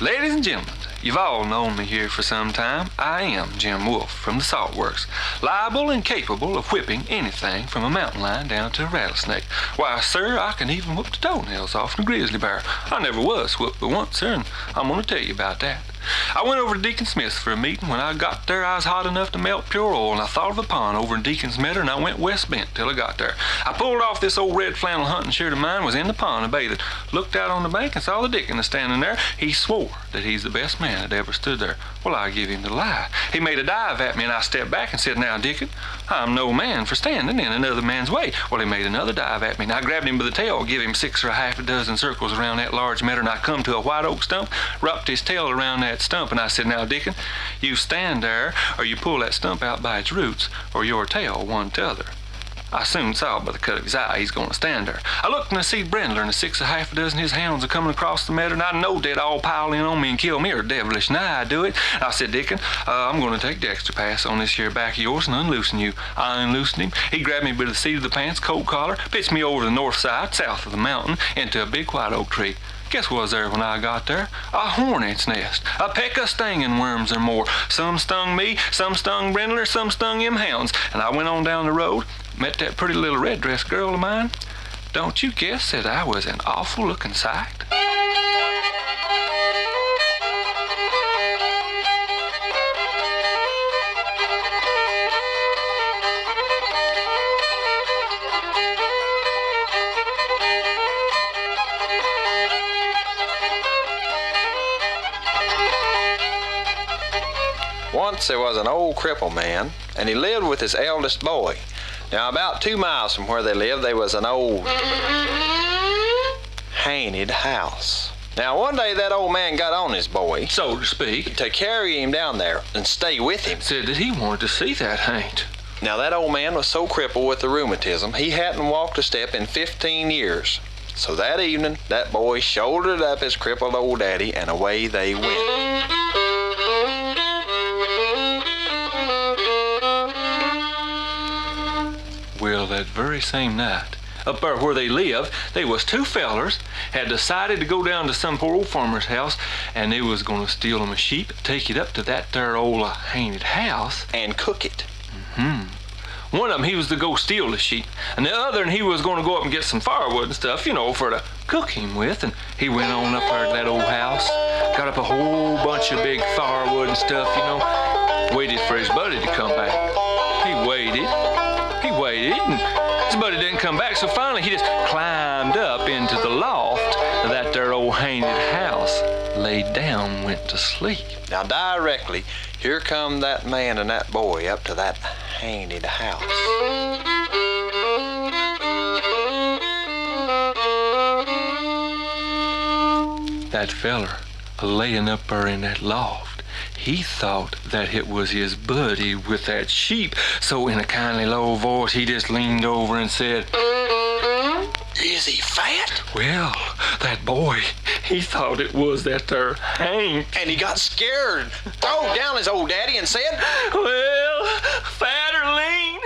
Ladies and gentlemen, you've all known me here for some time. I am Jim Wolfe from the Salt Works, liable and capable of whipping anything from a mountain lion down to a rattlesnake. Why, sir, I can even whip the toenails off a grizzly bear. I never was whipped but once, sir, and I'm going to tell you about that. I went over to Deacon Smith's for a meeting. When I got there, I was hot enough to melt pure oil, and I thought of a pond over in Deacon's Meadow, and I went west bent till I got there. I pulled off this old red flannel hunting shirt of mine, was in the pond and bathing, looked out on the bank and saw the Deacon standing there. He swore that he's the best man that ever stood there. Well, I give him the lie. He made a dive at me, and I stepped back and said, "Now, Deacon, I'm no man for standing in another man's way." Well, he made another dive at me, and I grabbed him by the tail, give him 6 or half a dozen circles around that large meadow, and I come to a white oak stump, wrapped his tail around that stump, and I said, "Now, Deacon, you stand there, or you pull that stump out by its roots, or your tail one t'other." I soon saw by the cut of his eye he's going to stand there. I looked and I see Brindler and the 6 or half a dozen his hounds are coming across the meadow, and I know they'd all pile in on me and kill me, or devilish nigh I'd do it. I said, "Deacon, I'm going to take the extra pass on this here back of yours and unloosen you." I unloosened him. He grabbed me by the seat of the pants, coat collar, pitched me over the north side, south of the mountain, into a big white oak tree. Guess what was there when I got there? A hornet's nest. A peck of stinging worms or more. Some stung me, some stung Brindler, some stung them hounds. And I went on down the road, met that pretty little red-dressed girl of mine. Don't you guess that I was an awful-looking sight? Once there was an old cripple man, and he lived with his eldest boy. Now, about 2 miles from where they lived, there was an old haunted house. Now, one day that old man got on his boy, So to speak. to carry him down there and stay with him. Said that he wanted to see that haint. Now, that old man was so crippled with the rheumatism, he hadn't walked a step in 15 years. So that evening, that boy shouldered up his crippled old daddy, and away they went. Well, that very same night, up there where they lived, they was 2 fellers had decided to go down to some poor old farmer's house, and they was going to steal him a sheep, take it up to that there old haunted house. And cook it. One of them, he was to go steal the sheep, and the other, he was going to go up and get some firewood and stuff, for to cook him with. And he went on up there to that old house, got up a whole bunch of big firewood and stuff, waited for his buddy to come back. He waited, and his buddy didn't come back, so finally he just climbed up into the loft of that there old haunted house, laid down, went to sleep. Now, directly, here come that man and that boy up to that haunted house. That feller laying up there in that loft, he thought that it was his buddy with that sheep, so in a kindly low voice he just leaned over and said, Is he fat? Well, that boy, he thought it was that there Hank. And he got scared, threw down his old daddy and said, "Well, fat or lean,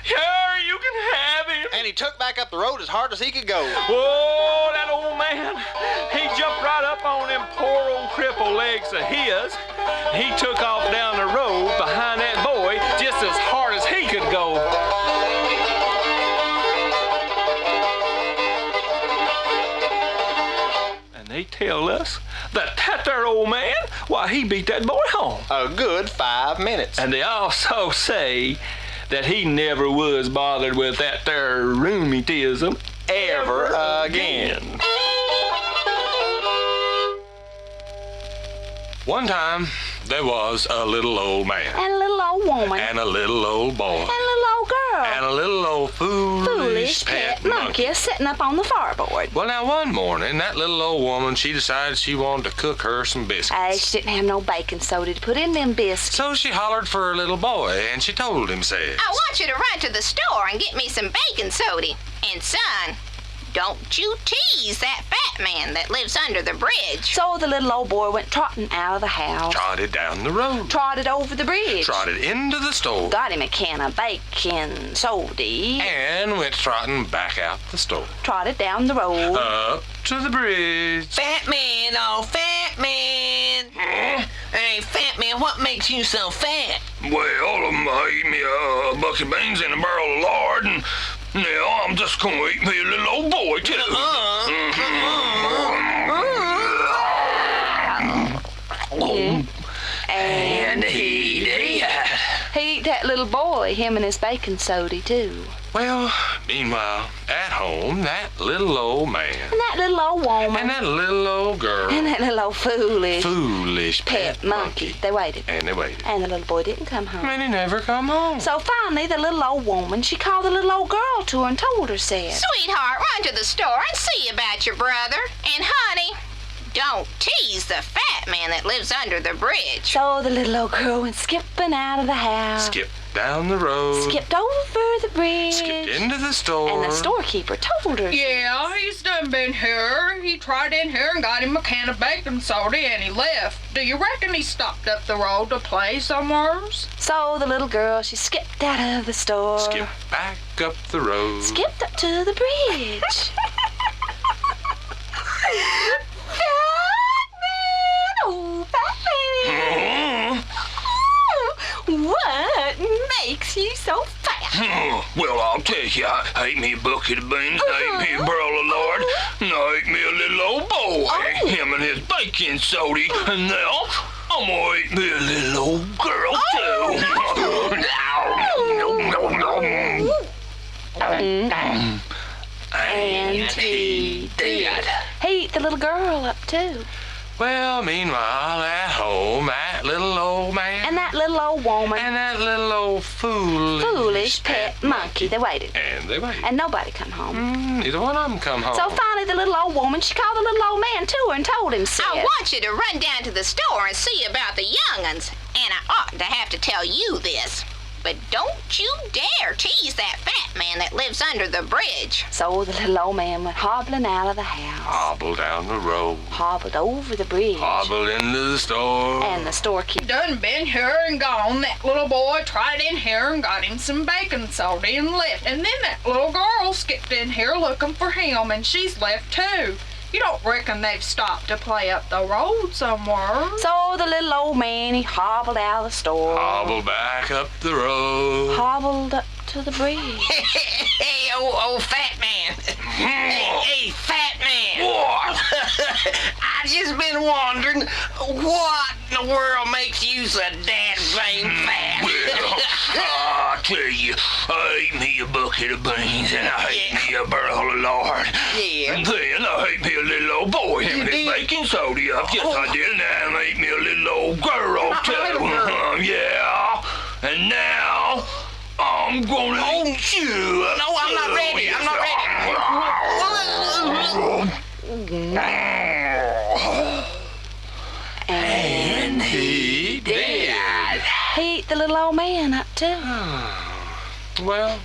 here you can have him." And he took back up the road as hard as he could go. Oh, that old man, he jumped right up on them poor old cripple legs of his. He took off down the road behind that boy just as hard as he could go. And they tell us that there old man, why, he beat that boy home. A good 5 minutes. And they also say that he never was bothered with that there rheumatism ever again. One time, there was a little old man. And a little old woman. And a little old boy. And a little old girl. And a little old foolish pet monkey sitting up on the fireboard. Well, now, one morning, that little old woman, she decided she wanted to cook her some biscuits. She didn't have no baking soda to put in them biscuits. So she hollered for her little boy, and she told him, said, "I want you to run to the store and get me some baking soda. And, son, don't you tease that fat man that lives under the bridge." So the little old boy went trotting out of the house. Trotted down the road. Trotted over the bridge. Trotted into the store. Got him a can of baking soda. And went trotting back out the store. Trotted down the road. Up to the bridge. Fat man, oh fat fat man. Hey, fat man, what makes you so fat? Well, I eat me a bucket of beans and a barrel of lard, and now I'm just gonna eat me a little old boy, too. And he did. he eat that little boy, him and his bacon soda, too. Well, meanwhile, at home, that little old man And that little old woman. and that little old girl, And that little old foolish pet monkey. They waited. And they waited. And the little boy didn't come home. And he never come home. So finally, the little old woman, she called the little old girl to her and told her, said, Sweetheart, run to the store and see about your brother. And honey, don't tease the fat man that lives under the bridge. So the little old girl went skipping out of the house. Skipped down the road. Skipped over the bridge. Skipped into the store. And the storekeeper told her. Yeah, he's done been here. He tried in here and got him a can of bacon soda and he left. Do you reckon he stopped up the road to play somewheres? So the little girl, she skipped out of the store. Skipped back up the road. Skipped up to the bridge. What makes you so fat? Well, I'll tell you, I ate me a bucket of beans, I ate me a barrel of lard, and I ate me a little old boy, him and his bacon soda, and now I'm gonna eat me a little old girl, too. And he did. He ate the little girl up, too. Well, meanwhile, at home, that little old man And that little old woman. and that little old Foolish pet monkey. They waited. And they waited. And nobody come home. Neither one of them come home. So finally, the little old woman, she called the little old man to her and told him, said, I want you to run down to the store and see about the young'uns. And I ought to have to tell you this, but don't you dare tease that fat man that lives under the bridge. So the little old man went hobbling out of the house. Hobbled down the road. Hobbled over the bridge. Hobbled into the store. And the storekeeper. Done been here and gone. That little boy tried in here and got him some bacon soda and left. And then that little girl skipped in here looking for him and she's left too. You don't reckon they've stopped to play up the road somewhere? So the little old man, he hobbled out of the store. Hobbled back up the road. Hobbled up to the bridge. Hey, old fat man. Hey, fat man. What? I just been wondering what in the world makes you so damn fat. Well, I tell you, I ate me a bucket of beans and I ate me a barrel of lard. Yeah. And then I ate me a little old boy and his did? bacon soda. Yes, I did. And then I ate me a little old girl, too. little girl. Yeah. And now I'm gonna eat you. No, I'm not ready. I'm not And He did. he ate the little old man up, too. Well,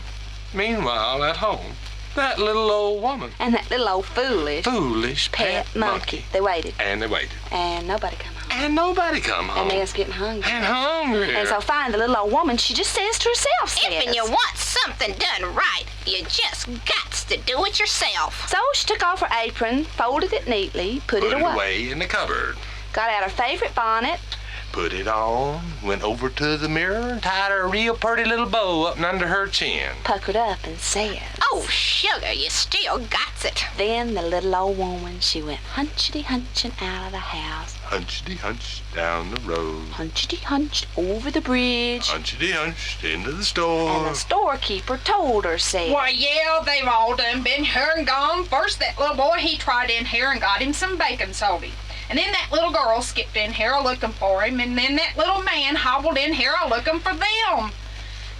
meanwhile, at home, that little old woman. And that little old foolish Pet pet monkey. They waited. And they waited. And nobody come home. And nobody come home. And they was getting hungry. And hungry. And so finally, the little old woman, she just says to herself, If says, you want something done right, you just gots to do it yourself. So she took off her apron, folded it neatly, put it away. in the cupboard. Got out her favorite bonnet. Put it on, went over to the mirror and tied her a real pretty little bow up and under her chin. Puckered up and said, Oh, sugar, you still gots it. Then the little old woman, she went hunchity-hunching out of the house. Hunchity hunched down the road. Hunchity-hunched over the bridge. Hunchity hunched into the store. And the storekeeper told her, said, Why, yeah, they've all done been here and gone. First, that little boy, he tried in here and got him some bacon soda. And then that little girl skipped in here looking for him. And then that little man hobbled in here looking for them.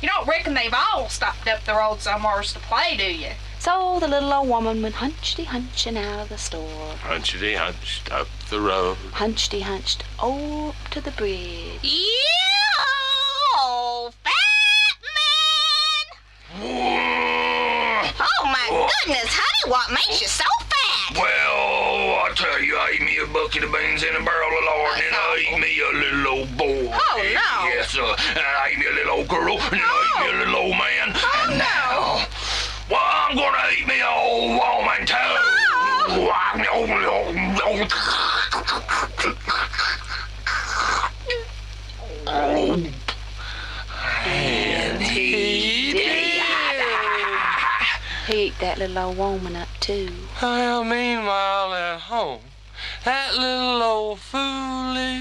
You don't reckon they've all stopped up the road somewheres to play, do you? So the little old woman went hunchity-hunching out of the store. Hunchity hunched up the road. Hunchity-hunched up to the bridge. You old fat man! Oh, my goodness, honey, what makes you so fat? Well, I tell you, I ate me a bucket of beans and a barrel of lard, and I ate me a little old boy. Oh, no. Yes, sir. And I ate me a little old girl, and then I ate me a little old man. Oh, and no. now, well, I'm gonna eat me an old woman, too. He ate that little old woman up, too. Well, meanwhile at home, that little old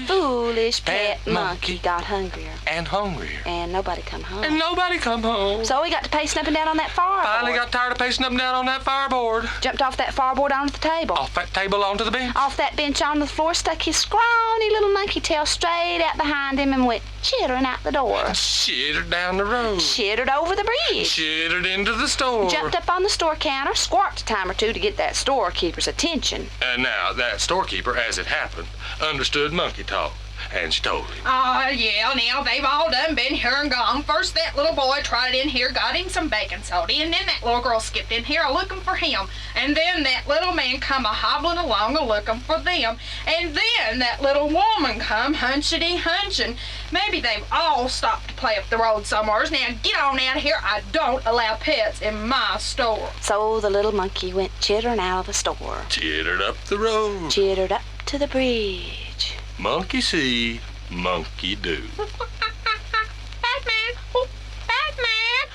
Foolish pet monkey got hungrier. and hungrier. And nobody come home. And nobody come home. So he got to pacing up and down on that fireboard. Finally got tired of pacing up and down on that fireboard. Jumped off that fireboard onto the table. Off that table onto the bench. Off that bench onto the floor, stuck his scrawny little monkey tail straight out behind him and went chittering out the door. Shittered down the road. Chittered over the bridge. Shittered into the store. Jumped up on the store counter, squawked a time or two to get that storekeeper's attention. And now that storekeeper, as it happened, understood monkey talk. And she told him. Yeah, now they've all done been here and gone. First that little boy trotted in here, got him some bacon soda, and then that little girl skipped in here a-looking for him. And then that little man come a-hobbling along a-looking for them. And then that little woman come hunchity-hunching. Maybe they've all stopped to play up the road somewheres. Now get on out of here. I don't allow pets in my store. So the little monkey went chittering out of the store. Chittered up the road. Chittered up to the bridge. Monkey see, monkey do. Batman! Oh, Batman!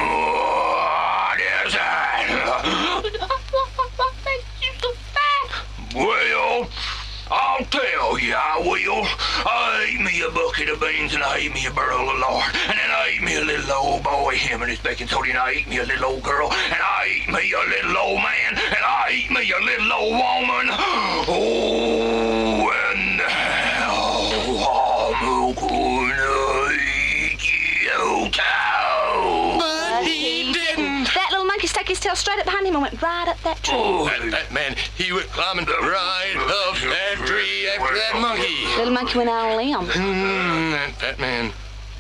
What is that? What makes you so fat? Well, I'll tell you, I will. I ate me a bucket of beans and I ate me a barrel of lard. And then I ate me a little old boy, him and his bacon soda, and I ate me a little old girl. And I ate me a little old man. And I ate me a little old woman. Oh, and now I'm gonna eat you too. But he didn't. That little monkey stuck his tail straight up behind him and went right up that tree. That man, he went climbing right up that tree after that monkey. Little monkey went out on a limb. That man,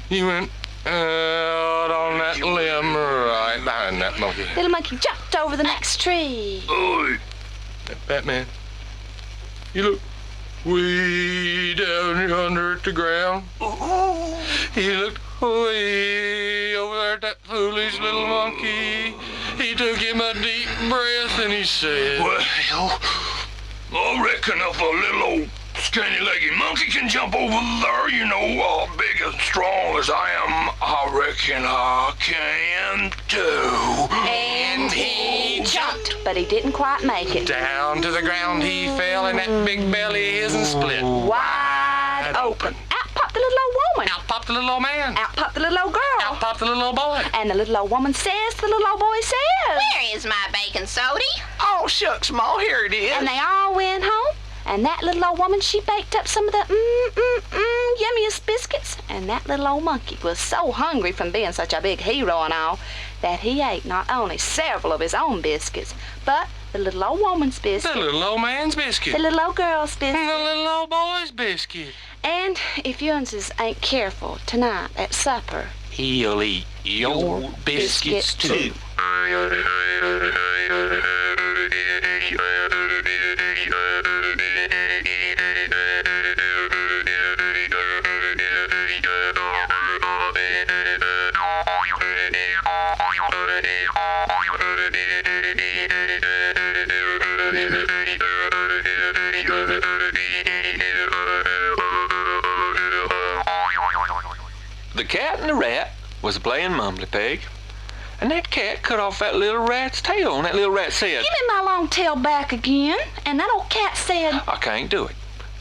he went out on that limb right behind that monkey. Little monkey jumped over the next tree. That man, he looked way down yonder at the ground. He looked way over there at that foolish little monkey. He took him a deep breath and he said, Well, I reckon if a little old skinny-legged monkey can jump over there, you know, big and strong as I am, I reckon I can too. And he jumped, but he didn't quite make it. down to the ground he fell and that big belly of his and split. Wide open. Out popped the little old woman. Out popped the little old man. Out popped the little old girl. Out popped the little old boy. And the little old woman says, the little old boy says. Where is my bacon soda? Oh, shucks, Ma, here it is. And they all went home. And that little old woman, she baked up some of the yummiest biscuits. And that little old monkey was so hungry from being such a big hero and all that he ate not only several of his own biscuits, but the little old woman's biscuit, The little old man's biscuit. the little old girl's The biscuit. little old boy's biscuit. And if younses ain't careful tonight at supper, He'll eat your biscuits too. The cat and the rat was playing mumbly peg, and that cat cut off that little rat's tail, and that little rat said, give me my long tail back again. And that old cat said, I can't do it.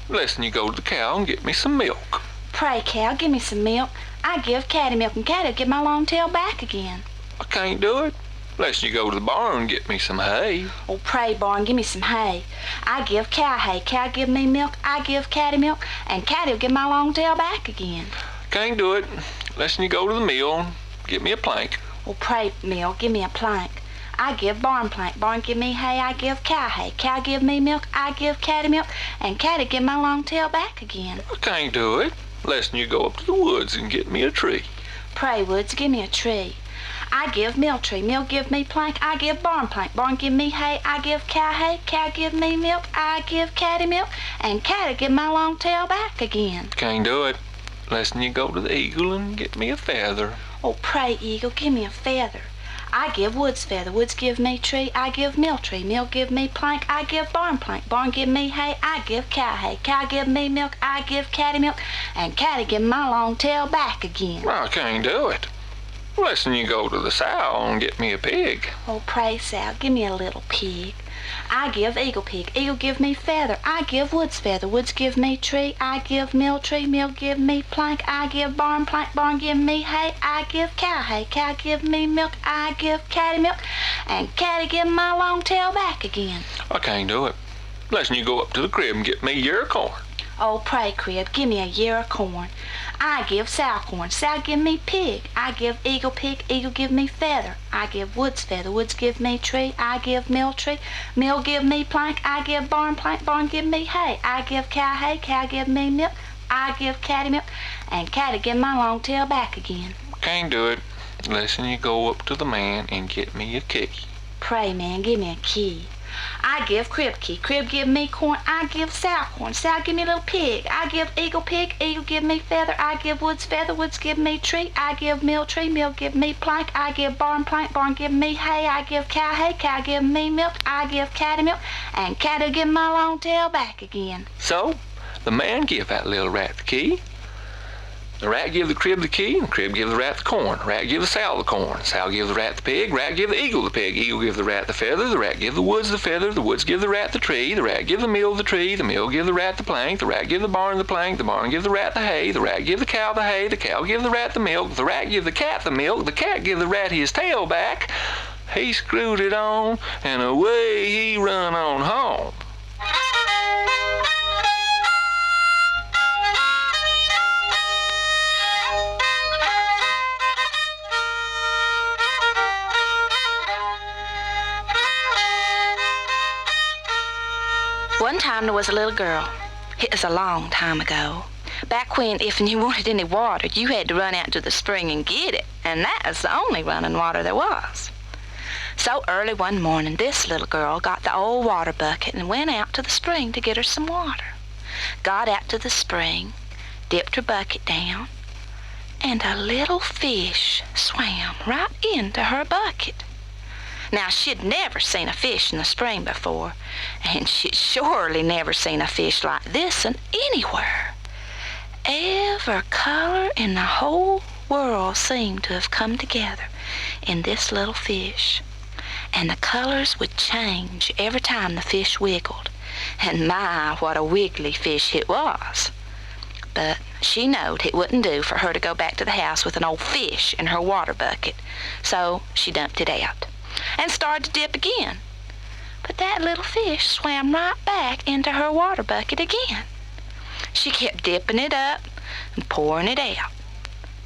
Listen, you go to the cow and get me some milk. pray, cow, give me some milk. I give catty milk, and catty'll give my long tail back again. I can't do it. Listen, you go to the barn and get me some hay. Oh, pray, barn, give me some hay. I give cow hay, cow give me milk, I give catty milk, and catty'll give my long tail back again. Can't do it. Listen, you go to the mill and get me a plank. Oh, pray, mill, give me a plank. I give barn plank, barn give me hay, I give cow hay, cow give me milk, I give catty milk, and catty give my long tail back again. I can't do it. Listen, you go up to the woods and get me a tree. Pray, woods, give me a tree. I give mill tree, mill give me plank, I give barn plank, barn give me hay, I give cow hay, cow give me milk, I give catty milk, and catty give my long tail back again. Can't do it. Listen, you go to the eagle and get me a feather. Oh, pray, eagle, give me a feather. I give woods feather, woods give me tree, I give mill tree, mill give me plank, I give barn plank, barn give me hay, I give cow hay, cow give me milk, I give catty milk, and catty give my long tail back again. I can't do it. Less'n you go to the sow and get me a pig. Oh, pray, Sal, give me a little pig. I give eagle pig, eagle give me feather. I give woods feather, woods give me tree. I give mill tree, mill give me plank. I give barn, plank, barn give me hay. I give cow hay, cow give me milk. I give catty milk, and catty give my long tail back again. I can't do it. Less'n you go up to the crib and get me your corn. Oh, pray, crib, give me a year of corn. I give sow corn, sow give me pig. I give eagle pig, eagle give me feather. I give woods feather, woods give me tree. I give mill tree, mill give me plank. I give barn, plank, barn give me hay. I give cow hay, cow give me milk. I give catty milk, and catty give my long tail back again. Can't do it. Less'n you go up to the man and get me a key. Pray, man, give me a key. I give crib key, crib give me corn. I give sow corn, sow give me a little pig. I give eagle pig, eagle give me feather. I give woods feather, woods give me tree. I give mill tree, mill give me plank. I give barn, plank, barn give me hay. I give cow hay, cow give me milk. I give catty milk, and catty give my long tail back again. So, the man give that little rat the key. The rat give the crib the key, and the crib give the rat the corn. The rat give the sow the corn. The sow give the rat the pig. Rat give the eagle the pig. Eagle give the rat the feather. The rat give the woods the feather. The woods give the rat the tree. The rat give the mill the tree. The mill give the rat the plank. The rat give the barn the plank. The barn give the rat the hay. The rat give the cow the hay. The cow give the rat the milk. The rat give the cat the milk. The cat give the rat his tail back. He screwed it on, and away he run on home. One time there was a little girl. It was a long time ago. Back when if you wanted any water, you had to run out to the spring and get it, and that was the only running water there was. So early one morning, this little girl got the old water bucket and went out to the spring to get her some water. Got out to the spring, dipped her bucket down, and a little fish swam right into her bucket. Now, she'd never seen a fish in the spring before, and she'd surely never seen a fish like this one anywhere. Every color in the whole world seemed to have come together in this little fish, and the colors would change every time the fish wiggled, and my, what a wiggly fish it was. But she knowed it wouldn't do for her to go back to the house with an old fish in her water bucket, so she dumped it out and started to dip again. But that little fish swam right back into her water bucket again. She kept dipping it up and pouring it out,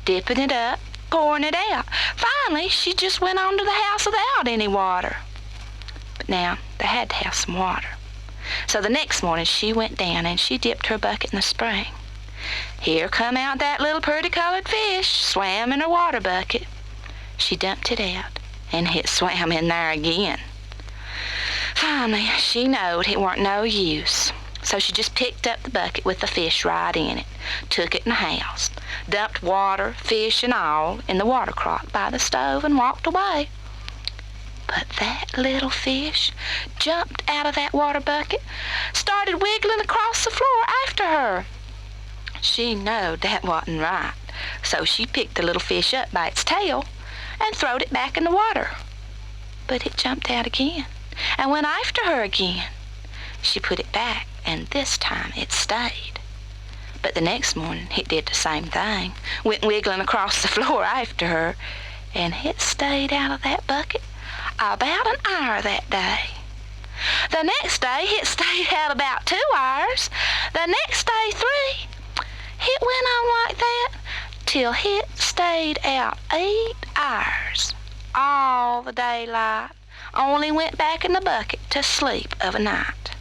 dipping it up, pouring it out. Finally, she just went on to the house without any water. But now, they had to have some water. So the next morning, she went down and she dipped her bucket in the spring. Here come out that little pretty-colored fish, swam in her water bucket. She dumped it out, and it swam in there again. Finally, she knowed it weren't no use, so she just picked up the bucket with the fish right in it, took it in the house, dumped water, fish, and all in the water crock by the stove, and walked away. But that little fish jumped out of that water bucket, started wiggling across the floor after her. She knowed that wasn't right, so she picked the little fish up by its tail and throwed it back in the water. But it jumped out again and went after her again. She put it back, and this time it stayed. But the next morning it did the same thing, went wiggling across the floor after her, and it stayed out of that bucket about an hour that day. The next day it stayed out about 2 hours. The next day 3. It went on like that till it stayed out 8 hours. All the daylight, only went back in the bucket to sleep of a night.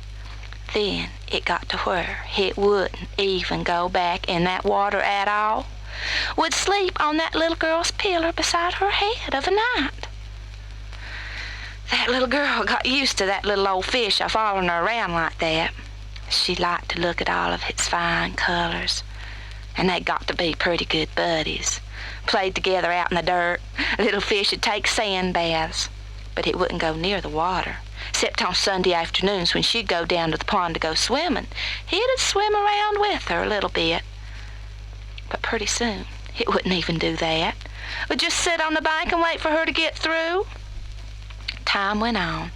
Then it got to where it wouldn't even go back in that water at all. Would sleep on that little girl's pillow beside her head of a night. That little girl got used to that little old fish following her around like that. She liked to look at all of its fine colors, and they got to be pretty good buddies. Played together out in the dirt. Little fish would take sand baths, but it wouldn't go near the water, except on Sunday afternoons when she'd go down to the pond to go swimming. It'd swim around with her a little bit. But pretty soon, it wouldn't even do that. would just sit on the bank and wait for her to get through. Time went on,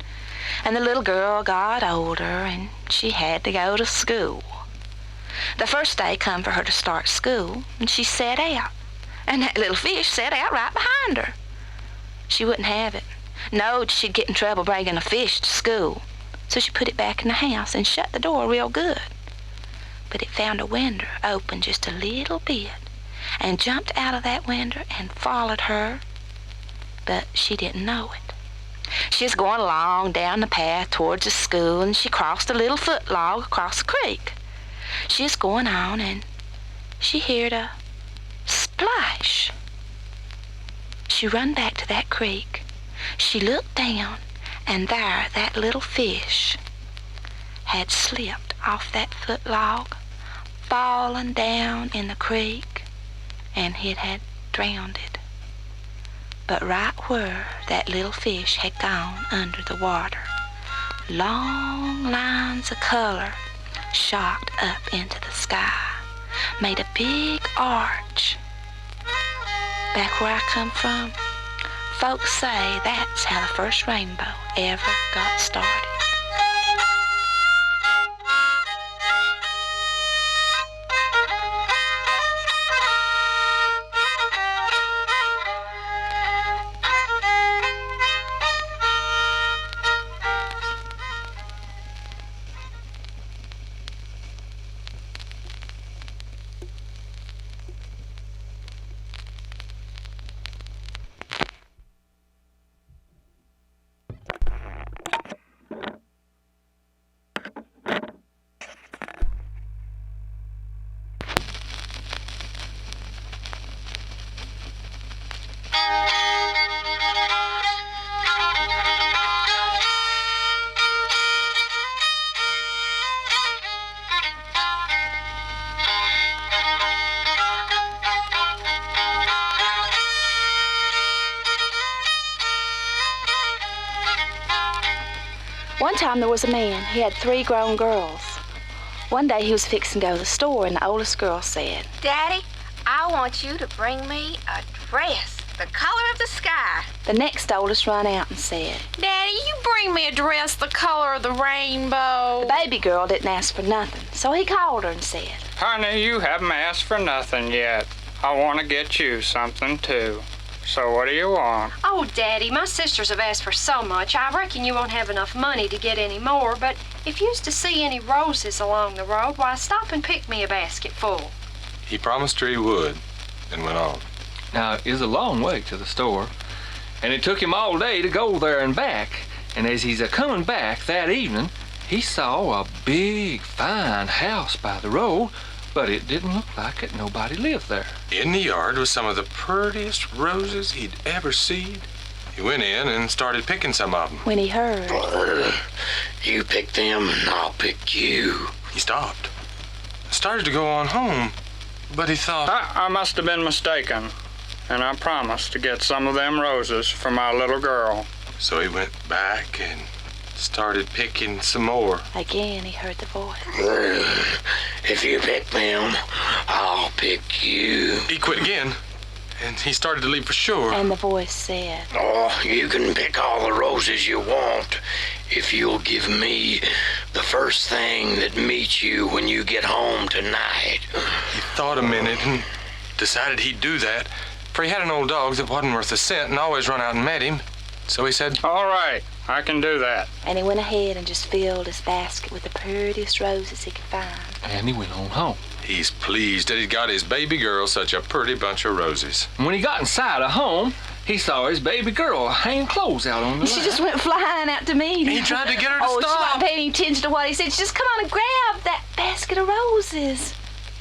and the little girl got older, and she had to go to school. The first day come for her to start school, and she set out, and that little fish set out right behind her. She wouldn't have it. Knowed she'd get in trouble bringing a fish to school, so she put it back in the house and shut the door real good. But it found a window open just a little bit, and jumped out of that window and followed her, but she didn't know it. She was going along down the path towards the school, and she crossed a little foot log across the creek. She was going on, and she heard a splash. She run back to that creek. She looked down, and there that little fish had slipped off that foot log, fallen down in the creek, and it had drowned it. But right where that little fish had gone under the water, long lines of color shot up into the sky, made a big arch. Back where I come from, folks say that's how the first rainbow ever got started. One time there was a man. He had 3 grown girls. One day he was fixing to go to the store, and the oldest girl said, Daddy, I want you to bring me a dress the color of the sky. The next oldest run out and said, Daddy, you bring me a dress the color of the rainbow. The baby girl didn't ask for nothing, so he called her and said, Honey, you haven't asked for nothing yet. I want to get you something, too. So what do you want? Oh, Daddy, my sisters have asked for so much. I reckon you won't have enough money to get any more, but if you used to see any roses along the road, why, stop and pick me a basket full. He promised her he would, and went on. Now, it was a long way to the store, and it took him all day to go there and back. And as he's a-coming back that evening, he saw a big, fine house by the road, but it didn't look like it nobody lived there. In the yard was some of the prettiest roses he'd ever seen. He went in and started picking some of them. When he heard, You pick them and I'll pick you. He stopped. Started to go on home, but he thought, I must have been mistaken, and I promised to get some of them roses for my little girl. So he went back and started picking some more. Again he heard the voice. If you pick them, I'll pick you. He quit again, and he started to leave for sure. And the voice said, Oh, you can pick all the roses you want if you'll give me the first thing that meets you when you get home tonight. He thought a minute and decided he'd do that, for he had an old dog that wasn't worth a cent and always run out and met him. So he said, All right, I can do that. and he went ahead and just filled his basket with the prettiest roses he could find. And he went on home. he's pleased that he'd got his baby girl such a pretty bunch of roses. And when he got inside of home, he saw his baby girl hanging clothes out on the She line. just went flying out to meet him. He tried to get her to She stop. wasn't paying any attention to what he said. She just come on and grab that basket of roses.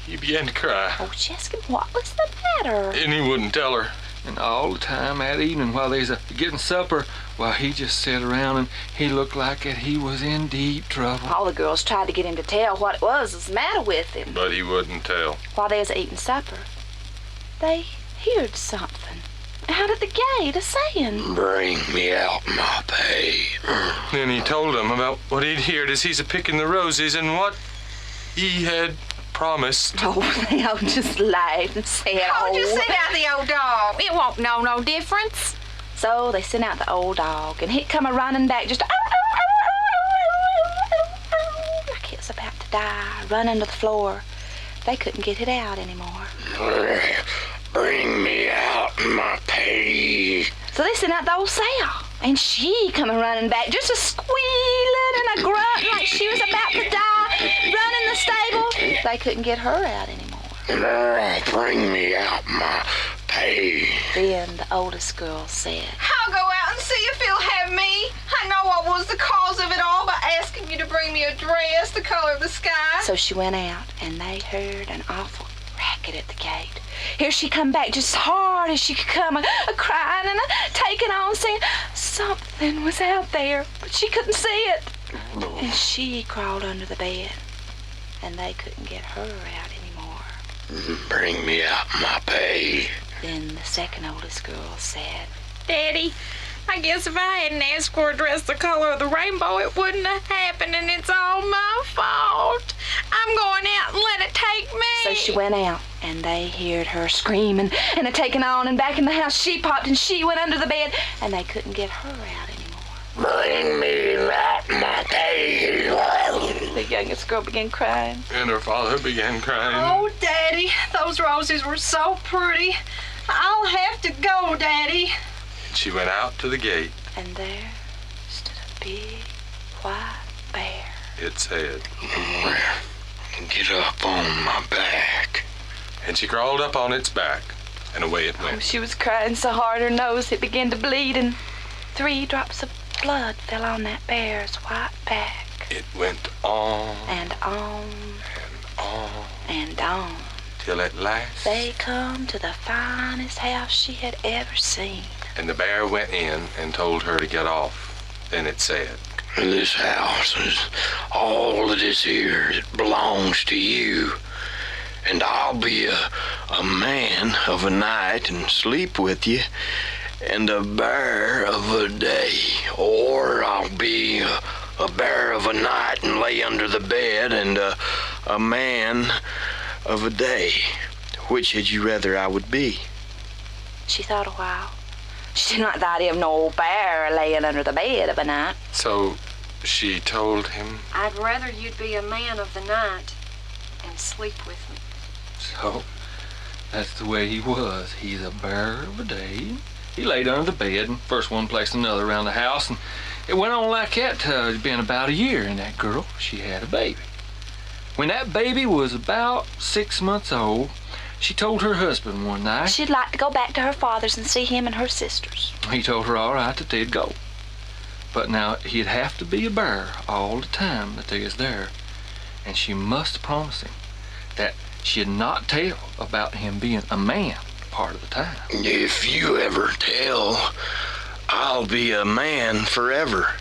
He began to cry, Oh, Jessica, what was the matter? and he wouldn't tell her. And all the time that evening while they was getting supper, well, he just sat around and he looked like that he was in deep trouble. All the girls tried to get him to tell what it was the matter with him. But he wouldn't tell. While they was eating supper, they heard something out at the gate a-saying, Bring me out my pay. Then he told him about what he'd heard as he's a-picking the roses and what he had promised. Oh, they all just laughed and said, Oh, just send out the old dog. It won't know no difference. So they sent out the old dog, and he'd come a-running back just like he was about to die, running to the floor. They couldn't get it out anymore. Bring me out my pay. So they sent out the old sow, and she come a-running back just a squealing and a grunting like she was about to die, running the stable. They couldn't get her out anymore. Bring me out my pay. Then the oldest girl said, I'll go out and see if he'll have me. I know what was the cause of it all by asking you to bring me a dress the color of the sky. So she went out, and they heard an awful racket at the gate. Here she come back just as hard as she could come, a-crying and taking on, saying something was out there, but she couldn't see it. And she crawled under the bed, and they couldn't get her out anymore. Bring me out my pay. Then the second oldest girl said, Daddy, I guess if I hadn't asked for a dress the color of the rainbow, it wouldn't have happened, and it's all my fault. I'm going out and let it take me. So she went out, and they heard her screaming and taking on, and back in the house she popped, and she went under the bed, and they couldn't get her out anymore. Bring me out my pay. The youngest girl began crying. And her father began crying. Oh, Daddy, those roses were so pretty. I'll have to go, Daddy. She went out to the gate. And there stood a big white bear. It said, Get up on my back. and she crawled up on its back, and away it Oh, went. she was crying so hard her nose it began to bleed, and 3 drops of blood fell on that bear's white back. It went on And on and on and on. till at last, They come to the finest house she had ever seen. and the bear went in and told her to get off. Then it said, This house is all that is here. It belongs to you. And I'll be a man of a night and sleep with you, and a bear of a day. Or I'll be a bear of a night and lay under the bed, and a man of a day. Which had you rather I would be? She thought a while. She didn't like the idea of no old bear laying under the bed of a night. so she told him. I'd rather you'd be a man of the night and sleep with me. So, that's the way he was. He's a bear of a day. He laid under the bed, and first one place another around the house, and it went on like that till it'd been about a year, and that girl, she had a baby. When that baby was about 6 months old, she told her husband one night. She'd like to go back to her father's and see him and her sisters. He told her all right that they'd go. But now he'd have to be a bear all the time that they was there. And she must promise him that she'd not tell about him being a man part of the time. If you ever tell, I'll be a man forever.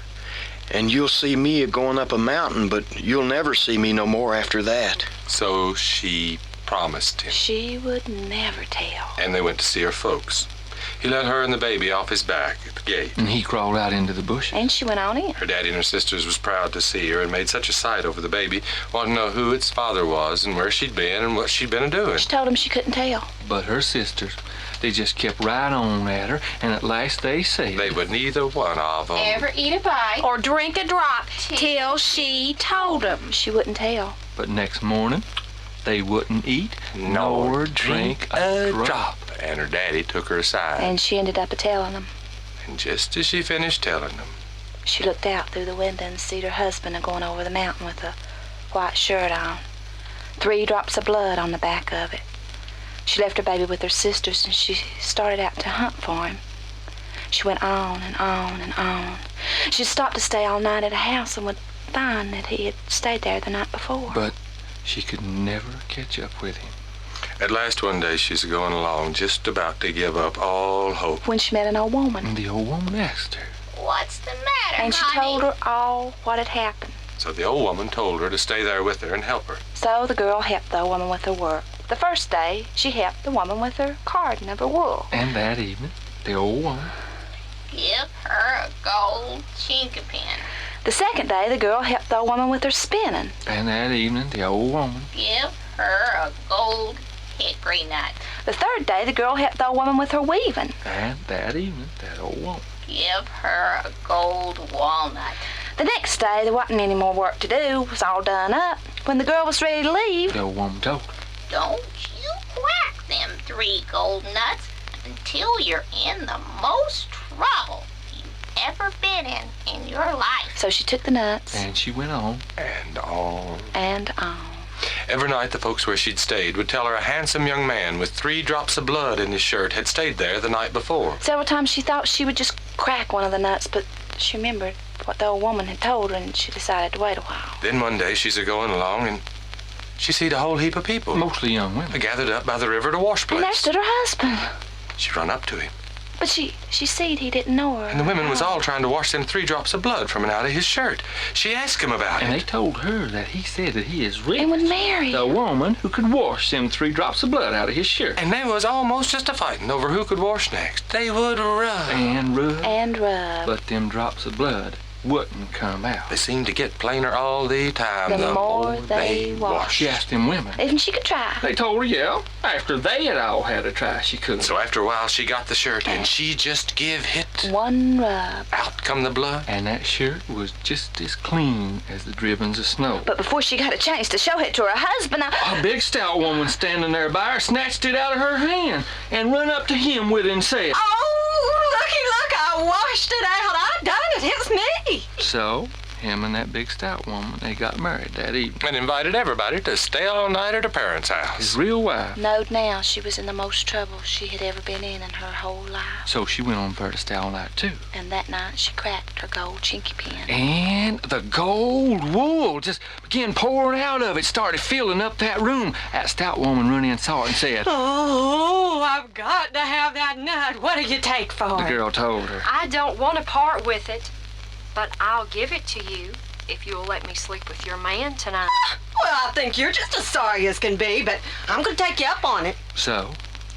And you'll see me going up a mountain, but you'll never see me no more after that. So she promised him, She would never tell. and they went to see her folks. He let her and the baby off his back at the gate. And he crawled out into the bushes. And she went on in. Her daddy and her sisters was proud to see her and made such a sight over the baby, wanted to know who its father was and where she'd been and what she'd been a-doing. She told him she couldn't tell. But her sisters, they just kept right on at her, and at last they said They would neither one of them. Ever eat a bite or drink a drop till she told him. She wouldn't tell. But next morning, they wouldn't eat nor drink a drop. And her daddy took her aside. And she ended up a-telling him. And just as she finished telling them, She looked out through the window and see her husband a-going over the mountain with a white shirt on. 3 drops of blood on the back of it. She left her baby with her sisters, and she started out to hunt for him. She went on and on and on. She stopped to stay all night at a house and would find that he had stayed there the night before. But she could never catch up with him. at last one day she's going along, just about to give up all hope. When she met an old woman. And the old woman asked her. What's the matter, And she honey? told her all what had happened. So the old woman told her to stay there with her and help her. So the girl helped the old woman with her work. The first day, she helped the woman with her carding of her wool. And that evening, the old woman. Give her a gold chinkapin. The second day, the girl helped the old woman with her spinning. And that evening, the old woman. Give her a gold hickory nut. The third day, the girl helped the old woman with her weaving. And that evening, that old woman. Give her a gold walnut. The next day, there wasn't any more work to do. It was all done up. When the girl was ready to leave, The old woman told her. Don't you crack them 3 gold nuts until you're in the most trouble you've ever been in your life. so she took the nuts And she went on. And on. and on. Every night the folks where she'd stayed would tell her a handsome young man with 3 drops of blood in his shirt had stayed there the night before. Several times she thought she would just crack one of the nuts, but she remembered what the old woman had told her, and she decided to wait a while. Then one day she's a-going along and she seed a whole heap of people. Mostly young women. Gathered up by the river to wash And there place. stood her husband. She run up to him. But she seed he didn't know her. And the women was all trying to wash them 3 drops of blood from out of his shirt. She asked him about And they it. told her that he said that he is rich. And would marry. The woman who could wash them 3 drops of blood out of his shirt. And they was almost just a-fighting over who could wash next. They would rub. And rub. And rub. But them drops of blood wouldn't come out. They seemed to get plainer all the time. The more they washed. She asked them women. Even she could try. They told her, yeah, after they had all had a try, she couldn't. So after a while she got the shirt and she just give hit. One rub. Out come the blood. And that shirt was just as clean as the dribblings of snow. But before she got a chance to show it to her husband, A big stout woman standing there by her snatched it out of her hand and run up to him with it and said, Oh, look, I washed it out. I done it. It's me. So, him and that big stout woman, they got married that evening. And invited everybody to stay all night at her parents' house. His real wife. knowed now she was in the most trouble she had ever been in her whole life. So she went on for her to stay all night too. And that night she cracked her gold chinky pin. And the gold wool just began pouring out of it, started filling up that room. That stout woman run in, saw it, and said, Oh, I've got to have that nut. What do you take for the it? girl told her. I don't want to part with it, but I'll give it to you if you'll let me sleep with your man tonight. Well, I think you're just as sorry as can be, but I'm going to take you up on it. So,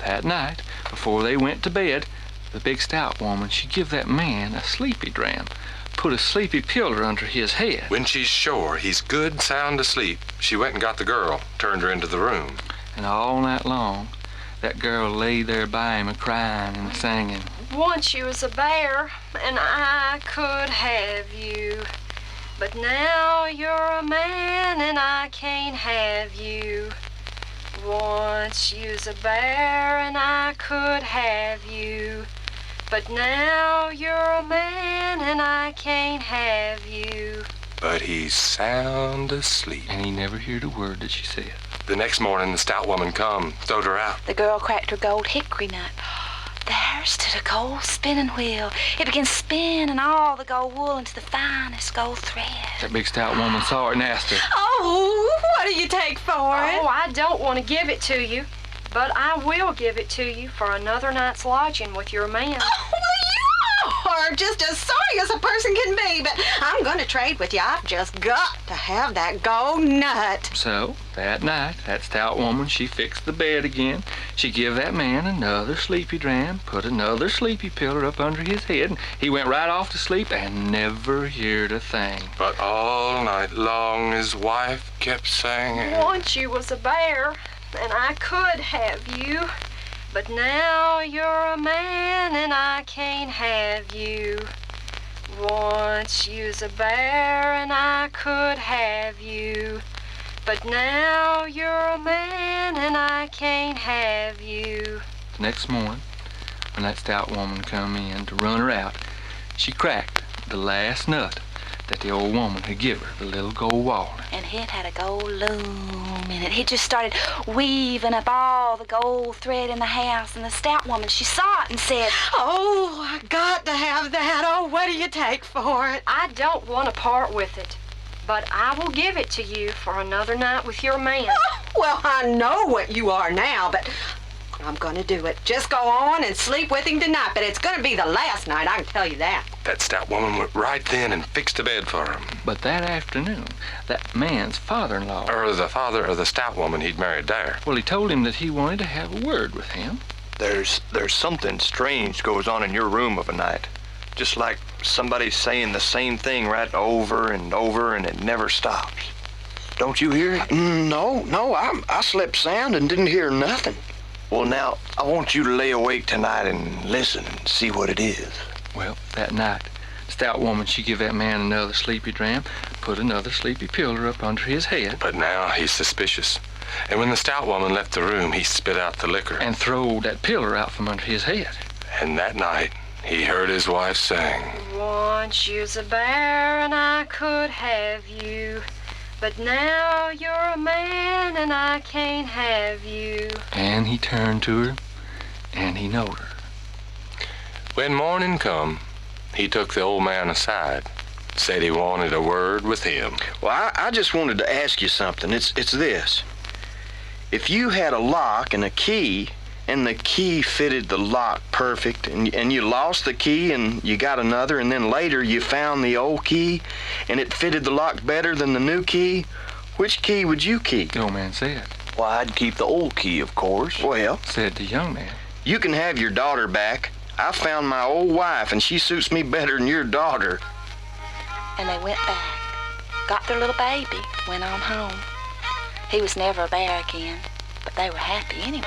that night, before they went to bed, the big stout woman, she give that man a sleepy dram, put a sleepy pillar under his head. When she's sure he's good, sound asleep, she went and got the girl, turned her into the room. And all night long, that girl lay there by him a-crying and singing. Once you was a bear, and I could have you. But now you're a man, and I can't have you. Once you was a bear, and I could have you. But now you're a man, and I can't have you. But he's sound asleep. And he never heard a word that she said. The next morning, the stout woman come, throwed her out. The girl cracked her gold hickory nut. There stood a gold spinning wheel. It began spinning all the gold wool into the finest gold thread. That big stout woman saw it and asked her, Oh, what do you take for it? Oh, I don't want to give it to you, but I will give it to you for another night's lodging with your man. Oh, well, you are just as sorry as a person can be, but I'm going to trade with you. I've just got to have that gold nut. So, that night, that stout woman, she fixed the bed again. She give that man another sleepy dram, put another sleepy pillar up under his head, and he went right off to sleep and never heard a thing. But all night long, his wife kept singing. Once you was a bear, and I could have you. But now you're a man, and I can't have you. Once you's a bear, and I could have you. But now you're a man, and I can't have you. Next morning, when that stout woman come in to run her out, she cracked the last nut that the old woman had give her, the little gold walnut. And it had a gold loom in it. It just started weaving up all the gold thread in the house, and the stout woman, she saw it and said, Oh, I got to have that. Oh, what do you take for it? I don't want to part with it, but I will give it to you for another night with your man. Well, I know what you are now, but I'm going to do it. Just go on and sleep with him tonight, but it's going to be the last night, I can tell you that. That stout woman went right then and fixed a bed for him. But that afternoon, that man's father-in-law, Or the father of the stout woman he'd married there. well, he told him that he wanted to have a word with him. There's something strange goes on in your room of a night. Just like somebody's saying the same thing right over and over, and it never stops. Don't you hear it? No, I slept sound and didn't hear nothing. Well, now, I want you to lay awake tonight and listen and see what it is. Well, that night, the stout woman, she give that man another sleepy dram, put another sleepy pillar up under his head. But now he's suspicious. And when the stout woman left the room, he spit out the liquor. And throwed that pillar out from under his head. And that night, he heard his wife sing. Once you's a bear and I could have you, but now you're a man and I can't have you. And he turned to her, and he knowed her. When morning come, he took the old man aside, said he wanted a word with him. Well, I just wanted to ask you something. It's this. If you had a lock and a key, and the key fitted the lock perfect, and you lost the key and you got another, and then later you found the old key and it fitted the lock better than the new key, which key would you keep? The old man said. Well, I'd keep the old key, of course. Well, Said the young man. you can have your daughter back. I found my old wife and she suits me better than your daughter. And they went back, got their little baby, went on home. He was never a bear again, but they were happy anyway.